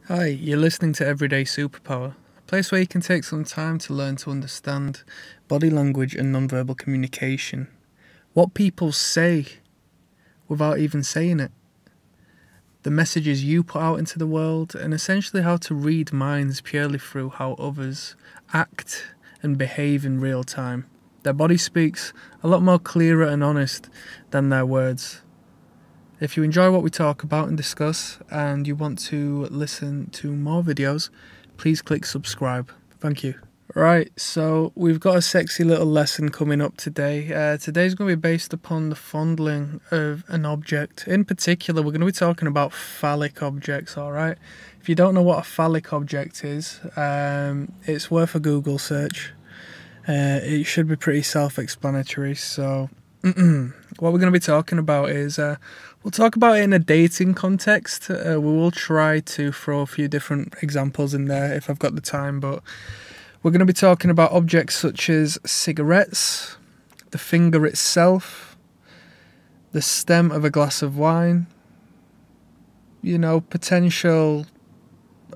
Hi, you're listening to Everyday Superpower, a place where you can take some time to learn to understand body language and nonverbal communication. What people say without even saying it. The messages you put out into the world, and essentially how to read minds purely through how others act and behave in real time. Their body speaks a lot more clearer and honest than their words. If you enjoy what we talk about and discuss, and you want to listen to more videos, please click subscribe. Thank you. Right, so we've got a sexy little lesson coming up today. Today's going to be based upon the fondling of an object. In particular, we're going to be talking about phallic objects, alright? If you don't know what a phallic object is, it's worth a Google search. It should be pretty self-explanatory, so what we're going to be talking about is we'll talk about it in a dating context. We will try to throw a few different examples in there if I've got the time, but we're going to be talking about objects such as cigarettes, the finger itself, the stem of a glass of wine, potential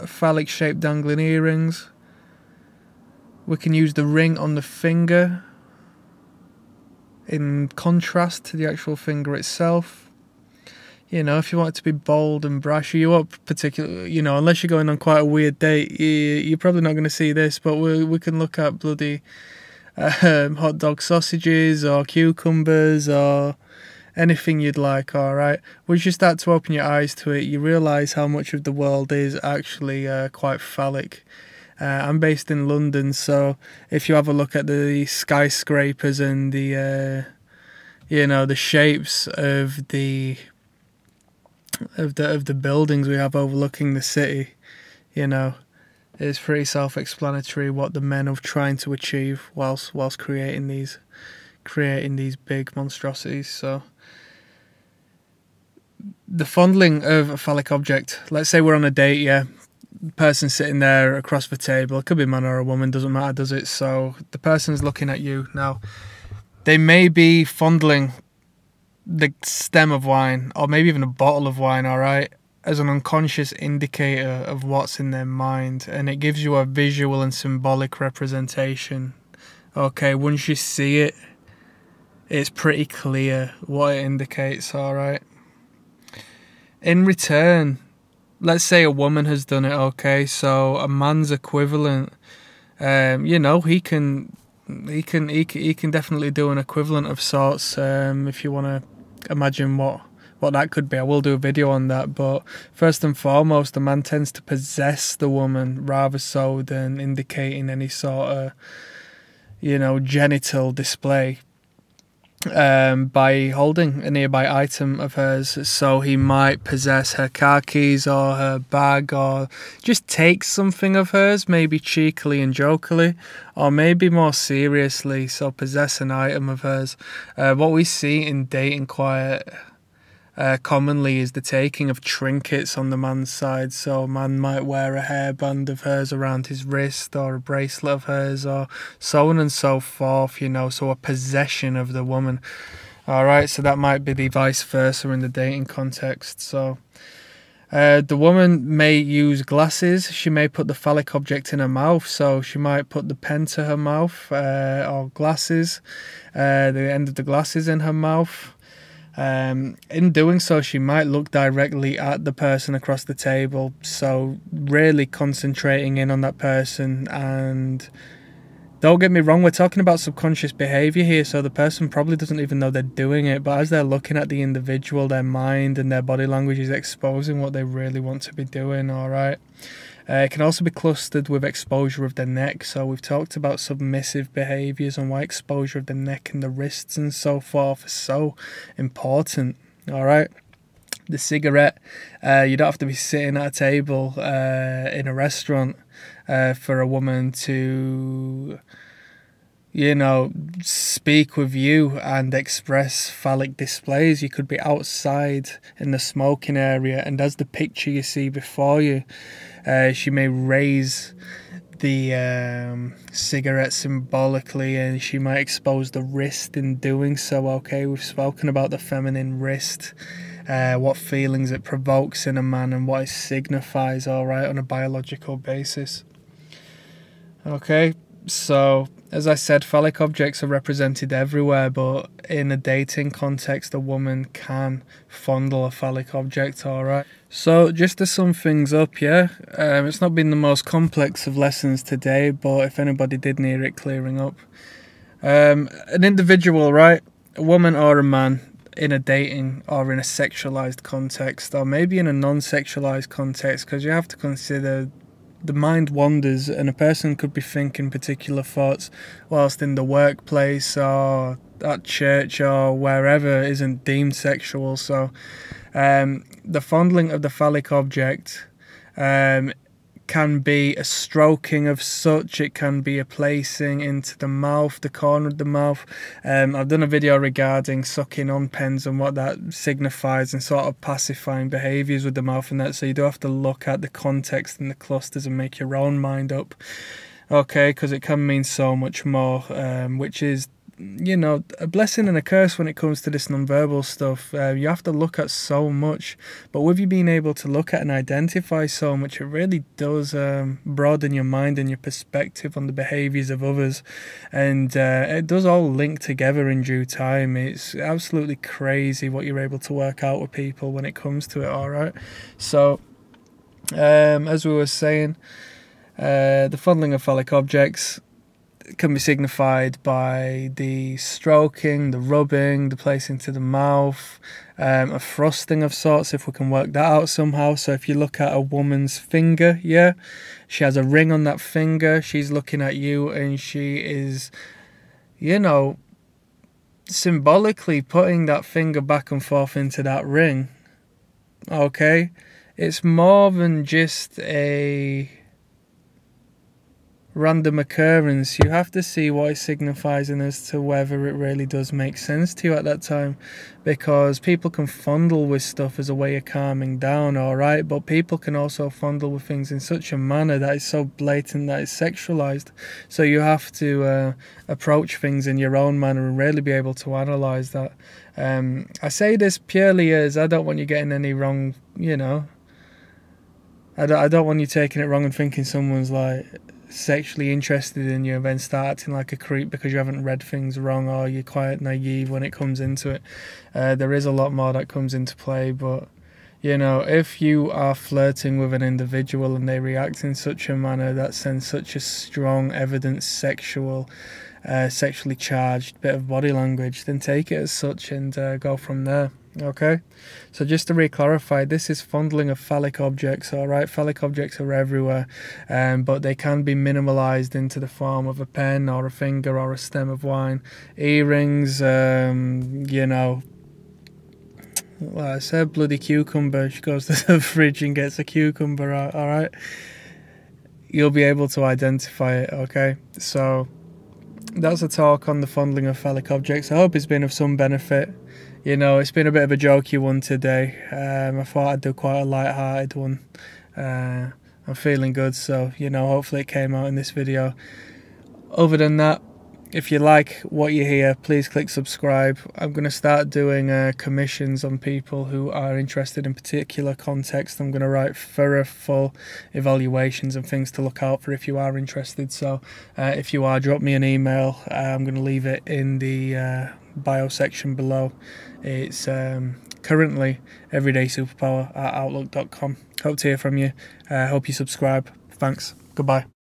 phallic shaped dangling earrings. We can use the ring on the finger in contrast to the actual finger itself. If you want it to be bold and brash, you want particularly, unless you're going on quite a weird date, you're probably not going to see this, but we can look at bloody hot dog sausages or cucumbers or anything you'd like, alright? Once you start to open your eyes to it, you realise how much of the world is actually quite phallic. I'm based in London, so if you have a look at the skyscrapers and the shapes of the buildings we have overlooking the city, it's pretty self-explanatory what the men are trying to achieve whilst creating these big monstrosities. So the fondling of a phallic object. Let's say we're on a date, yeah. Person sitting there across the table, it could be a man or a woman, doesn't matter, does it? So the person's looking at you now. They may be fondling the stem of wine, or maybe even a bottle of wine, alright, as an unconscious indicator of what's in their mind, and it gives you a visual and symbolic representation. Okay, once you see it, it's pretty clear what it indicates, alright. In return, let's say a woman has done it, okay, so a man's equivalent, he can definitely do an equivalent of sorts. If you want to imagine what that could be, I will do a video on that. But first and foremost, the man tends to possess the woman rather so than indicating any sort of, genital display. By holding a nearby item of hers. So he might possess her car keys or her bag, or just take something of hers, maybe cheekily and jokily, or maybe more seriously, so possess an item of hers. What we see in dating quite commonly is the taking of trinkets on the man's side. So a man might wear a hairband of hers around his wrist, or a bracelet of hers, or so on and so forth, so a possession of the woman. Alright, so that might be the vice versa in the dating context. So the woman may use glasses. She may put the phallic object in her mouth, so she might put the pen to her mouth, or glasses, the end of the glasses in her mouth. In doing so, she might look directly at the person across the table, so really concentrating in on that person. And don't get me wrong, we're talking about subconscious behaviour here, so the person probably doesn't even know they're doing it, but as they're looking at the individual, their mind and their body language is exposing what they really want to be doing, alright? It can also be clustered with exposure of the neck. So we've talked about submissive behaviours and why exposure of the neck and the wrists and so forth is so important. Alright, the cigarette, you don't have to be sitting at a table in a restaurant for a woman to speak with you and express phallic displays. You could be outside in the smoking area, and as the picture you see before you, she may raise the cigarette symbolically, and she might expose the wrist in doing so. Okay, we've spoken about the feminine wrist what feelings it provokes in a man, and what it signifies, alright, on a biological basis. Okay, so as I said, phallic objects are represented everywhere, but in a dating context, a woman can fondle a phallic object, alright? So just to sum things up, yeah, it's not been the most complex of lessons today, but if anybody did need it clearing up. An individual, right, a woman or a man, in a dating or in a sexualized context, or maybe in a non-sexualized context, because you have to consider the mind wanders, and a person could be thinking particular thoughts whilst in the workplace or at church or wherever isn't deemed sexual. So the fondling of the phallic object can be a stroking of such, it can be a placing into the mouth, the corner of the mouth. I've done a video regarding sucking on pens and what that signifies, and sort of pacifying behaviours with the mouth and that, so you do have to look at the context and the clusters and make your own mind up, okay, because it can mean so much more, which is, you know, a blessing and a curse when it comes to this non-verbal stuff. You have to look at so much, but with you being able to look at and identify so much, it really does broaden your mind and your perspective on the behaviours of others, and it does all link together in due time. It's absolutely crazy what you're able to work out with people when it comes to it, alright? So as we were saying, the fondling of phallic objects can be signified by the stroking, the rubbing, the placing to the mouth, a thrusting of sorts, if we can work that out somehow. So if you look at a woman's finger, yeah, she has a ring on that finger, she's looking at you, and she is, you know, symbolically putting that finger back and forth into that ring, okay? It's more than just a random occurrence. You have to see what it signifies and as to whether it really does make sense to you at that time, because people can fondle with stuff as a way of calming down, alright, but people can also fondle with things in such a manner that is so blatant that it's sexualized. So you have to approach things in your own manner and really be able to analyze that. I say this purely as I don't want you getting any wrong, you know, I don't want you taking it wrong and thinking someone's like sexually interested in you and then start acting like a creep because you haven't read things wrong, or you're quite naive when it comes into it. There is a lot more that comes into play, but you know, if you are flirting with an individual and they react in such a manner that sends such a strong evidence sexually charged bit of body language, then take it as such and go from there. Okay, so just to re-clarify, this is fondling of phallic objects, alright? Phallic objects are everywhere, but they can be minimalized into the form of a pen or a finger or a stem of wine, earrings, you know, well, I said bloody cucumber, she goes to the fridge and gets a cucumber out, alright? You'll be able to identify it, okay? So that's a talk on the fondling of phallic objects. I hope it's been of some benefit. You know, it's been a bit of a jokey one today. I thought I'd do quite a light-hearted one. I'm feeling good, so, you know, hopefully it came out in this video. Other than that, if you like what you hear, please click subscribe. I'm going to start doing commissions on people who are interested in particular context. I'm going to write thorough, full evaluations and things to look out for if you are interested. So if you are, drop me an email. I'm going to leave it in the bio section below. It's currently everydaysuperpower@outlook.com. Hope to hear from you. Hope you subscribe. Thanks. Goodbye.